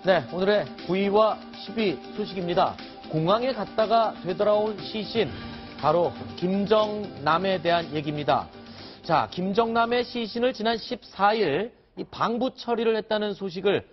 네, 오늘의 9위와 10위 소식입니다. 공항에 갔다가 되돌아온 시신, 바로 김정남에 대한 얘기입니다. 자, 김정남의 시신을 지난 14일 이 방부 처리를 했다는 소식을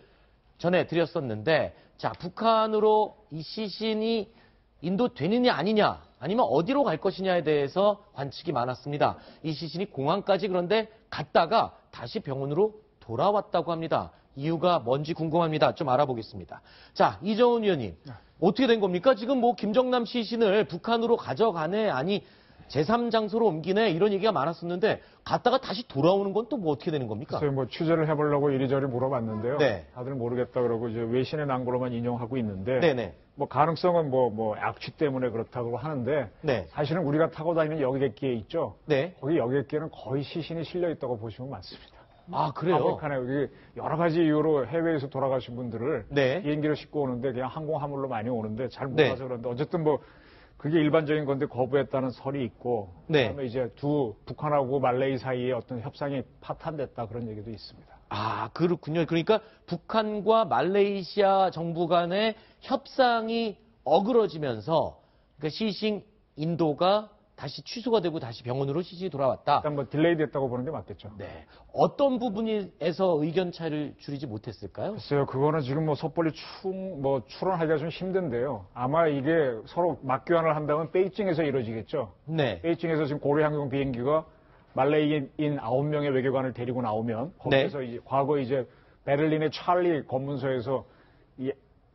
전해드렸었는데, 자, 북한으로 이 시신이 인도되느냐 아니냐, 아니면 어디로 갈 것이냐에 대해서 관측이 많았습니다. 이 시신이 공항까지 그런데 갔다가 다시 병원으로 돌아왔다고 합니다. 이유가 뭔지 궁금합니다. 좀 알아보겠습니다. 자, 이정훈 위원님, 어떻게 된 겁니까? 지금 뭐 김정남 시신을 북한으로 가져가네, 아니 제3장소로 옮기네, 이런 얘기가 많았었는데 갔다가 다시 돌아오는 건 또 뭐 어떻게 되는 겁니까? 글쎄요, 뭐 취재를 해보려고 이리저리 물어봤는데요. 네. 다들 모르겠다 그러고 이제 외신의 낭고로만 인용하고 있는데, 네네. 뭐 가능성은 뭐 악취 때문에 그렇다고 하는데, 네. 사실은 우리가 타고 다니는 여객기에 있죠. 네. 거기 여객기에는 거의 시신이 실려 있다고 보시면 맞습니다. 아, 그래요? 아프리카네, 여기 여러 가지 이유로 해외에서 돌아가신 분들을 네. 비행기로 싣고 오는데 그냥 항공화물로 많이 오는데 잘 네. 몰라서 그런데 어쨌든 뭐 그게 일반적인 건데 거부했다는 설이 있고, 네. 그다음에 이제 북한하고 말레이 사이에 어떤 협상이 파탄됐다 그런 얘기도 있습니다. 아, 그렇군요. 그러니까 북한과 말레이시아 정부 간의 협상이 어그러지면서 그러니까 시신 인도가 다시 취소가 되고 다시 병원으로 시신이 돌아왔다. 일단 뭐 딜레이 됐다고 보는 게 맞겠죠. 네. 어떤 부분에서 의견 차이를 줄이지 못했을까요? 글쎄요, 그거는 지금 뭐 섣불리 추론하기가 좀 힘든데요. 아마 이게 서로 맞교환을 한다면 베이징에서 이루어지겠죠. 네. 베이징에서 지금 고려항공 비행기가 말레이인 9명의 외교관을 데리고 나오면 거기서 네. 이제 과거 이제 베를린의 찰리 검문소에서 이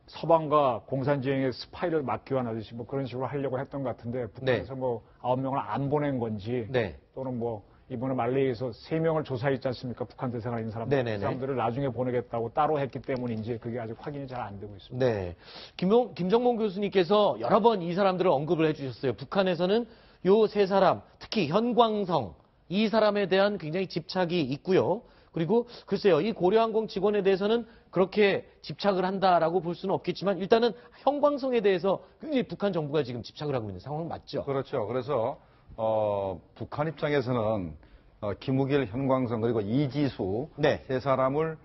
서방과 공산주의의 스파이를 맞교환하듯이 뭐 그런 식으로 하려고 했던 것 같은데 북한에서 네. 뭐 9명을 안 보낸 건지 네. 또는 뭐 이번에 말레이에서 3명을 조사했지 않습니까? 북한 대사관 있는 사람들. 네네네. 그 사람들을 나중에 보내겠다고 따로 했기 때문인지 그게 아직 확인이 잘 안 되고 있습니다. 네. 김정몽 교수님께서 여러 번 이 사람들을 언급을 해주셨어요. 북한에서는 요 세 사람, 특히 현광성, 이 사람에 대한 굉장히 집착이 있고요. 그리고 글쎄요, 이 고려항공 직원에 대해서는 그렇게 집착을 한다라고 볼 수는 없겠지만 일단은 현광성에 대해서 굉장히 북한 정부가 지금 집착을 하고 있는 상황 맞죠? 그렇죠. 그래서 북한 입장에서는 김우길, 현광성 그리고 이지수 네. 세 사람을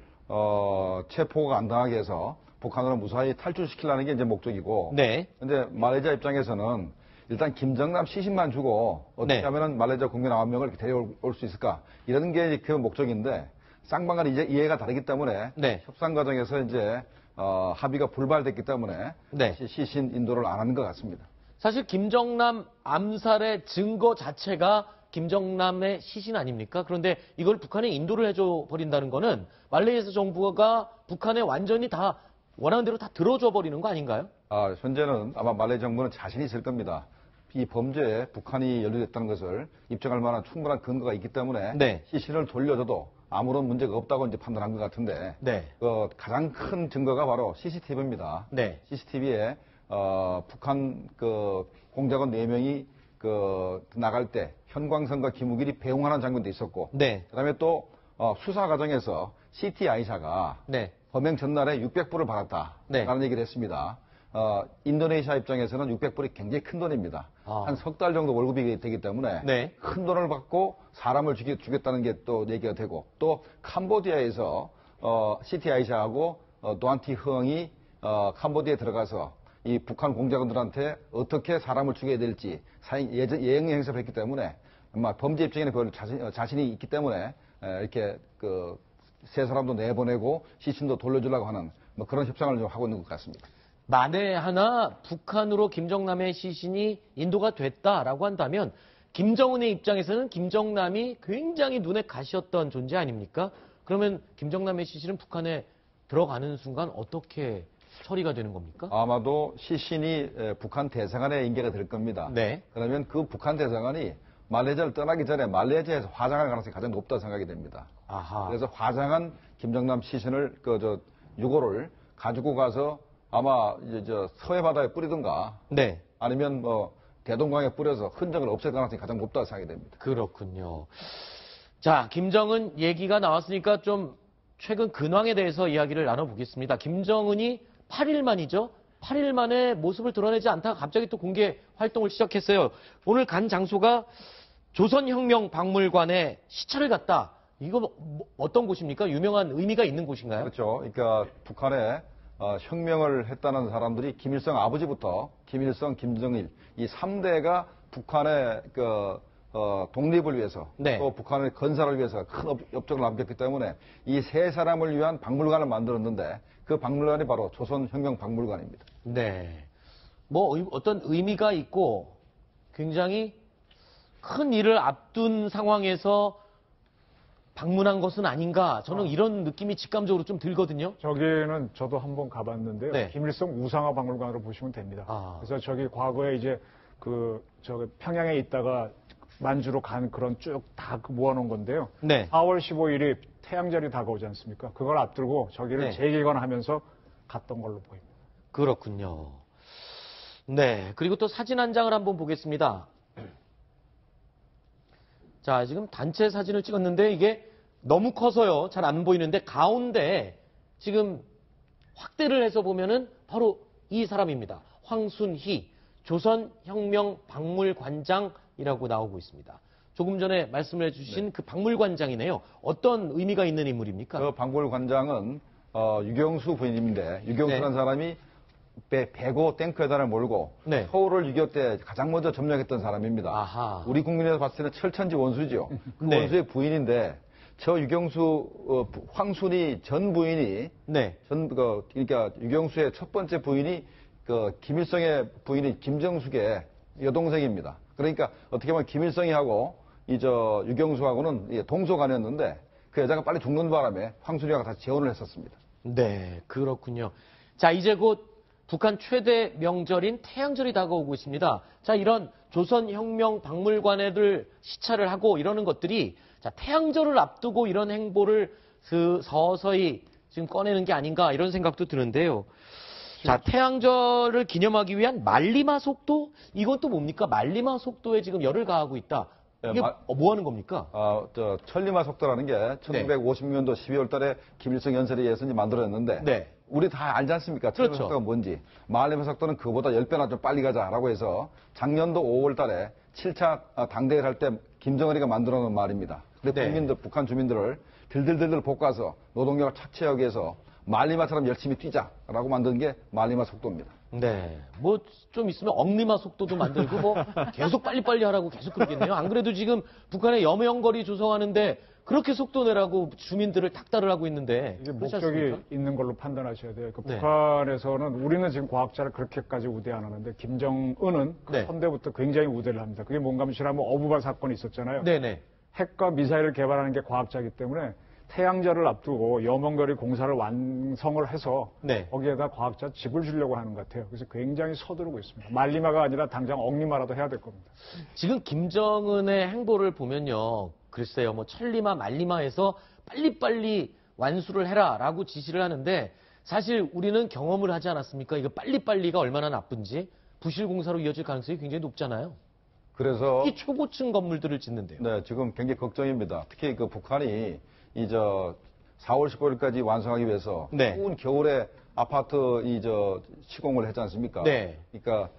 체포가 안 당하게 해서 북한으로 무사히 탈출시키려는 게 이제 목적이고. 네. 근데 말레이시아 입장에서는 일단 김정남 시신만 주고 어떻게 네. 하면은 말레이시아 국민 9명을 이렇게 데려올 수 있을까? 이런 게 그 목적인데 쌍방간 이제 이해가 다르기 때문에 네. 협상 과정에서 이제 합의가 불발됐기 때문에 네. 시신 인도를 안 하는 것 같습니다. 사실 김정남 암살의 증거 자체가 김정남의 시신 아닙니까? 그런데 이걸 북한에 인도를 해줘 버린다는 거는 말레이시아 정부가 북한에 완전히 다 원하는 대로 다 들어줘 버리는 거 아닌가요? 현재는 아마 말레이 정부는 자신이 있을 겁니다. 이 범죄에 북한이 연루됐다는 것을 입증할 만한 충분한 근거가 있기 때문에 네. 시신을 돌려줘도 아무런 문제가 없다고 이제 판단한 것 같은데 네. 가장 큰 증거가 바로 CCTV입니다. 네. CCTV에 북한 공작원 4명이 나갈 때 현광성과 김우길이 배웅하는 장면도 있었고, 네. 그다음에 또 수사 과정에서 CT 아이샤가 네. 범행 전날에 600불을 받았다라는 네. 얘기를 했습니다. 인도네시아 입장에서는 600불이 굉장히 큰 돈입니다. 한 석 달 정도 월급이 되기 때문에 네. 큰 돈을 받고 사람을 주겠다는 게 또 얘기가 되고, 또 캄보디아에서 시티 아이샤하고 도안티 흥이 캄보디아에 들어가서 이 북한 공작원들한테 어떻게 사람을 죽여야 될지 예행 행사를 했기 때문에 아마 범죄 입장에는 그걸 자신이 있기 때문에 이렇게 세 사람도 내보내고 시신도 돌려주려고 하는 뭐 그런 협상을 좀 하고 있는 것 같습니다. 만에 하나 북한으로 김정남의 시신이 인도가 됐다라고 한다면 김정은의 입장에서는 김정남이 굉장히 눈에 가시였던 존재 아닙니까? 그러면 김정남의 시신은 북한에 들어가는 순간 어떻게 처리가 되는 겁니까? 아마도 시신이 북한 대사관에 인계가 될 겁니다. 네. 그러면 그 북한 대사관이 말레이시아를 떠나기 전에 말레이시아에서 화장할 가능성이 가장 높다고 생각이 됩니다. 아하. 그래서 화장한 김정남 시신을 유골을 가지고 가서 아마 이제 서해 바다에 뿌리든가, 네. 아니면 대동강에 뿌려서 흔적을 없앨 가능성이 가장 높다고 생각이 됩니다. 그렇군요. 자, 김정은 얘기가 나왔으니까 좀 최근 근황에 대해서 이야기를 나눠보겠습니다. 김정은이 8일 만이죠. 8일 만에 모습을 드러내지 않다가 갑자기 또 공개 활동을 시작했어요. 오늘 간 장소가 조선혁명박물관에 시찰을 갔다. 이거 어떤 곳입니까? 유명한 의미가 있는 곳인가요? 그렇죠. 그러니까 북한의 혁명을 했다는 사람들이 김일성 아버지부터 김일성, 김정일 이 3대가 북한의 독립을 위해서 네. 또 북한의 건설을 위해서 큰 업적을 남겼기 때문에 이 세 사람을 위한 박물관을 만들었는데 그 박물관이 바로 조선혁명박물관입니다. 네. 뭐 어떤 의미가 있고 굉장히 큰 일을 앞둔 상황에서 방문한 것은 아닌가 저는 이런 느낌이 직감적으로 좀 들거든요. 저기는 저도 한번 가봤는데요. 네. 김일성 우상화 박물관으로 보시면 됩니다. 그래서 저기 과거에 이제 평양에 있다가 만주로 간 그런 쭉 다 모아놓은 건데요. 네. 4월 15일이 태양절이 다가오지 않습니까? 그걸 앞두고 저기를 네. 재개관하면서 갔던 걸로 보입니다. 그렇군요. 네. 그리고 또 사진 한 장을 한번 보겠습니다. 자, 지금 단체 사진을 찍었는데 이게 너무 커서요. 잘 안 보이는데 가운데 지금 확대를 해서 보면은 바로 이 사람입니다. 황순희 조선혁명박물관장이라고 나오고 있습니다. 조금 전에 말씀을 해주신 그 박물관장이네요. 어떤 의미가 있는 인물입니까? 그 박물관장은 유경수 부인인데 유경수라는 네. 사람이 배고 탱크에다를 몰고 네. 서울을 6.25 때 가장 먼저 점령했던 사람입니다. 아하. 우리 국민에서 봤을 때는 철천지 원수죠. 그 네. 원수의 부인인데 저 유경수 황순이 전 부인이 네. 그러니까 유경수의 첫 번째 부인이 김일성의 부인이 김정숙의 여동생입니다. 그러니까 어떻게 보면 김일성이하고 유경수하고는 동서간이었는데 그 여자가 빨리 죽는 바람에 황순이가 다시 재혼을 했었습니다. 네, 그렇군요. 자, 이제 곧 북한 최대 명절인 태양절이 다가오고 있습니다. 자, 이런 조선혁명박물관에들 시찰을 하고 이러는 것들이 자, 태양절을 앞두고 이런 행보를 서서히 지금 꺼내는 게 아닌가 이런 생각도 드는데요. 자, 태양절을 기념하기 위한 말리마 속도? 이건 또 뭡니까? 말리마 속도에 지금 열을 가하고 있다. 이게 뭐 하는 겁니까? 천리마 속도라는 게 1950년도 12월 달에 김일성 연설에 의해서 이제 만들어졌는데 네. 우리 다 알지 않습니까? 천리마 그렇죠. 속도가 뭔지. 말리마 속도는 그보다 10배나 좀 빨리 가자라고 해서 작년도 5월 달에 7차 당대회를 할 때 김정은이가 만들어 놓은 말입니다. 근데 네. 북한 주민들을 들들들들 볶아서 노동력을 착취하기 위해서 말리마처럼 열심히 뛰자라고 만든 게 말리마 속도입니다. 네. 뭐 좀 있으면 억리마 속도도 만들고 뭐 계속 빨리빨리 하라고 계속 그러겠네요. 안 그래도 지금 북한의 여명거리 조성하는데 그렇게 속도 내라고 주민들을 닥달을 하고 있는데 이게 그렇지 목적이 않습니까? 있는 걸로 판단하셔야 돼요. 네. 북한에서는 우리는 지금 과학자를 그렇게까지 우대 안 하는데 김정은은 그 네. 선대부터 굉장히 우대를 합니다. 그게 뭔가 하면 어부바 사건이 있었잖아요. 네네. 핵과 미사일을 개발하는 게 과학자이기 때문에 태양절을 앞두고 여명거리 공사를 완성을 해서 네. 거기에다 과학자 집을 주려고 하는 것 같아요. 그래서 굉장히 서두르고 있습니다. 말리마가 아니라 당장 억리마라도 해야 될 겁니다. 지금 김정은의 행보를 보면요. 글쎄요. 뭐 천리마 말리마에서 빨리빨리 완수를 해라라고 지시를 하는데 사실 우리는 경험을 하지 않았습니까? 이거 빨리빨리가 얼마나 나쁜지 부실 공사로 이어질 가능성이 굉장히 높잖아요. 그래서 이 초고층 건물들을 짓는데요. 네, 지금 굉장히 걱정입니다. 특히 북한이 4월 15일까지 완성하기 위해서 네. 추운 겨울에 아파트 시공을 했지 않습니까? 네. 그러니까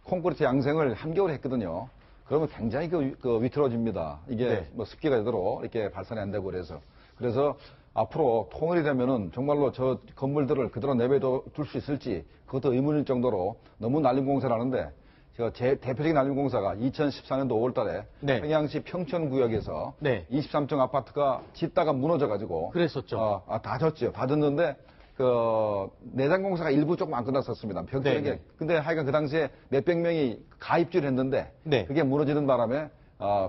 콘크리트 양생을 한겨울에 했거든요. 그러면 굉장히 위태로워집니다. 이게 네. 뭐 습기가 제대로 이렇게 발산이 안 되고 그래서 앞으로 통일이 되면은 정말로 저 건물들을 그대로 내버려 둘 수 있을지 그것도 의문일 정도로 너무 난림 공사를 하는데 제 대표적인 난림 공사가 2014년도 5월 달에 네. 평양시 평천구역에서 네. 23층 아파트가 짓다가 무너져가지고 그랬었죠. 다 졌죠. 다 졌는데 내장 공사가 일부 조금 안 끝났었습니다. 벽지는 네, 게. 근데 하여간 그 당시에 몇백 명이 가입주를 했는데 네. 그게 무너지는 바람에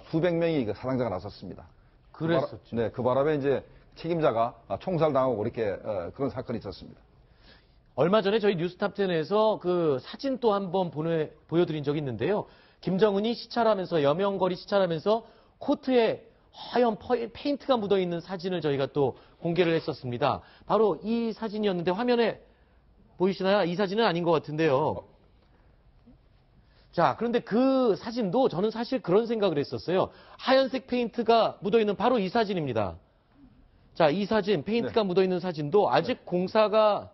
수백 명이 사상자가 났었습니다. 그랬었죠. 그 바람에 이제 책임자가 총살당하고 이렇게 그런 사건이 있었습니다. 얼마 전에 저희 뉴스탑10에서 그 사진 또 한번 보여드린 적이 있는데요. 김정은이 시찰하면서 여명거리 시찰하면서 코트에 하얀 페인트가 묻어있는 사진을 저희가 또 공개를 했었습니다. 바로 이 사진이었는데 화면에 보이시나요? 이 사진은 아닌 것 같은데요. 자, 그런데 그 사진도 저는 사실 그런 생각을 했었어요. 하얀색 페인트가 묻어있는 바로 이 사진입니다. 자, 이 사진, 페인트가 묻어있는 사진도 아직 공사가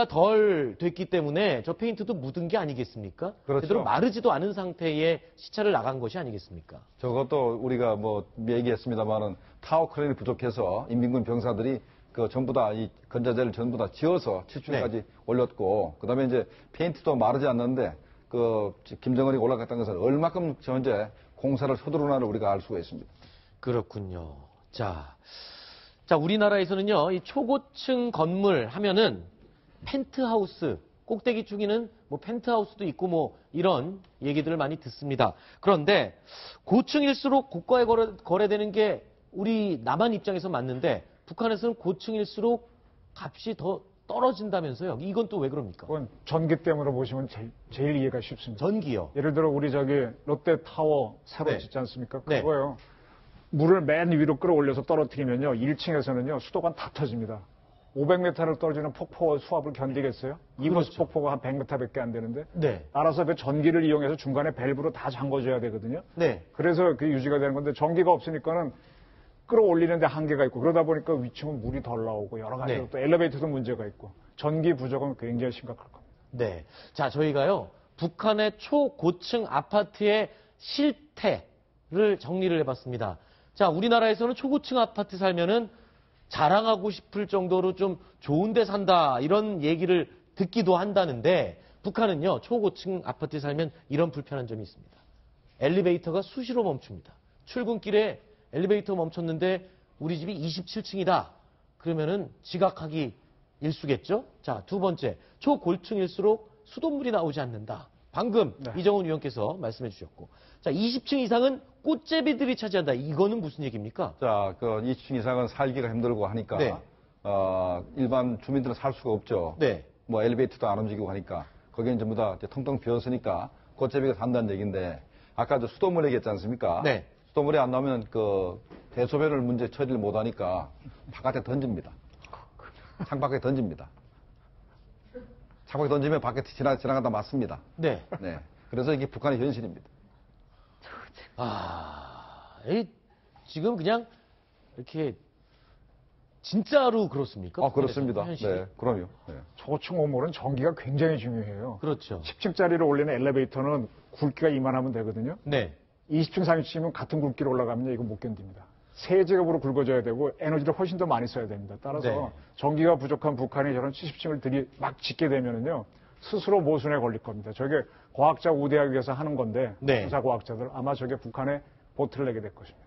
덜 됐기 때문에 저 페인트도 묻은 게 아니겠습니까? 그렇죠. 제대로 마르지도 않은 상태의 시찰을 나간 것이 아니겠습니까? 저것도 우리가 얘기했습니다만은 타워 크레인이 부족해서 인민군 병사들이 그 전부 다 이 건자재를 전부 다 지어서 7층까지 네. 올렸고, 그다음에 이제 페인트도 마르지 않는데 그 김정은이 올라갔다는 것은 얼마큼 현재 공사를 서두르나를 우리가 알 수가 있습니다. 그렇군요. 자, 우리나라에서는요, 이 초고층 건물 하면은 펜트하우스, 꼭대기층에는 뭐 펜트하우스도 있고 뭐 이런 얘기들을 많이 듣습니다. 그런데 고층일수록 고가에 거래되는 게 우리 남한 입장에서 맞는데 북한에서는 고층일수록 값이 더 떨어진다면서요. 이건 또 왜 그럽니까? 그건 전기 때문에 보시면 제일 이해가 쉽습니다. 전기요. 예를 들어 우리 저기 롯데타워 새로 네. 짓지 않습니까? 네. 그거요. 물을 맨 위로 끌어올려서 떨어뜨리면요. 1층에서는요. 수도관 다 터집니다. 500m를 떨어지는 폭포 수압을 견디겠어요? 이버스 그렇죠. 폭포가 한 100m밖에 안 되는데. 네. 알아서 그 전기를 이용해서 중간에 밸브로 다 잠궈줘야 되거든요. 네. 그래서 그게 유지가 되는 건데 전기가 없으니까는 끌어올리는데 한계가 있고 그러다 보니까 위층은 물이 덜 나오고 여러 가지로 네. 또 엘리베이터도 문제가 있고 전기 부족은 굉장히 심각할 겁니다. 네. 자, 저희가요, 북한의 초고층 아파트의 실태를 정리를 해봤습니다. 자, 우리나라에서는 초고층 아파트 살면은 자랑하고 싶을 정도로 좀 좋은 데 산다, 이런 얘기를 듣기도 한다는데, 북한은요, 초고층 아파트에 살면 이런 불편한 점이 있습니다. 엘리베이터가 수시로 멈춥니다. 출근길에 엘리베이터 멈췄는데 우리 집이 27층이다. 그러면은 지각하기 일쑤겠죠? 자, 두 번째, 초고층일수록 수돗물이 나오지 않는다. 방금 네. 이정훈 위원께서 말씀해 주셨고. 자, 20층 이상은 꽃제비들이 차지한다. 이거는 무슨 얘기입니까? 자, 그 20층 이상은 살기가 힘들고 하니까 네. 일반 주민들은 살 수가 없죠. 네. 뭐 엘리베이터도 안 움직이고 하니까 거기는 전부 다 이제 텅텅 비었으니까 꽃제비가 산다는 얘기인데, 아까 저 수돗물 얘기했지 않습니까? 네. 수돗물이 안 나오면 그 대소변을 문제 처리를 못 하니까 바깥에 던집니다. 창밖에 던집니다. 창밖에 던지면 밖에 지나가다 맞습니다. 네. 네. 그래서 이게 북한의 현실입니다. 지금 그냥 이렇게 진짜로 그렇습니까? 그렇습니다. 현실이? 네, 그럼요. 네. 초고층 건물은 전기가 굉장히 중요해요. 그렇죠. 10층짜리로 올리는 엘리베이터는 굵기가 이만하면 되거든요. 네. 20층, 30층이면 같은 굵기로 올라가면 이거 못 견딥니다. 세제곱으로 굵어져야 되고 에너지를 훨씬 더 많이 써야 됩니다. 따라서 네. 전기가 부족한 북한이 저런 70층을 막 짓게 되면은요, 스스로 모순에 걸릴 겁니다. 저게 과학자 우대하기 위해서 하는 건데, 네. 부사과학자들 아마 저게 북한에 보트를 내게 될 것입니다.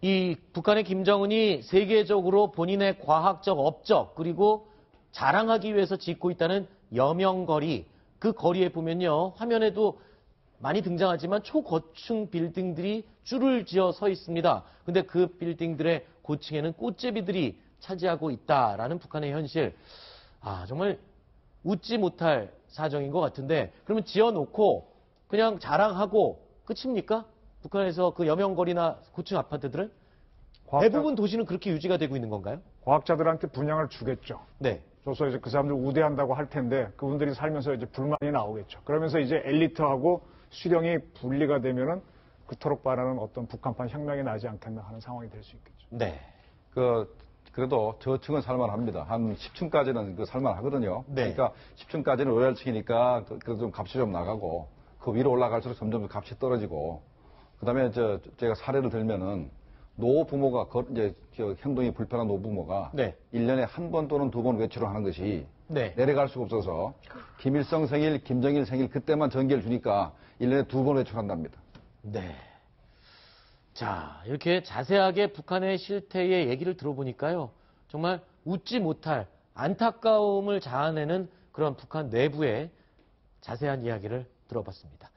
이 북한의 김정은이 세계적으로 본인의 과학적 업적 그리고 자랑하기 위해서 짓고 있다는 여명거리, 그 거리에 보면요, 화면에도 많이 등장하지만 초고층 빌딩들이 줄을 지어 서 있습니다. 근데 그 빌딩들의 고층에는 꽃제비들이 차지하고 있다라는 북한의 현실. 정말 웃지 못할 사정인 것 같은데, 그러면 지어놓고 그냥 자랑하고 끝입니까? 북한에서 그 여명거리나 고층 아파트들은? 대부분 도시는 그렇게 유지가 되고 있는 건가요? 과학자들한테 분양을 주겠죠. 네. 줘서 이제 그 사람들 우대한다고 할 텐데 그분들이 살면서 이제 불만이 나오겠죠. 그러면서 이제 엘리트하고 수령이 분리가 되면은 그토록 바라는 어떤 북한판 혁명이 나지 않겠나 하는 상황이 될 수 있겠죠. 네. 그래도 저층은 살만합니다. 한 10층까지는 살만하거든요. 네. 그러니까 10층까지는 로얄층이니까 그래도 좀 값이 좀 나가고, 그 위로 올라갈수록 점점 값이 떨어지고, 그다음에 제가 사례를 들면은 노부모가 이제 행동이 불편한 노부모가 네. 1년에 한 번 또는 두 번 외출을 하는 것이 네. 내려갈 수가 없어서 김일성 생일, 김정일 생일 그때만 전기를 주니까 1년에 두 번 외출한답니다. 네. 자, 이렇게 자세하게 북한의 실태의 얘기를 들어보니까요, 정말 웃지 못할 안타까움을 자아내는 그런 북한 내부의 자세한 이야기를 들어봤습니다.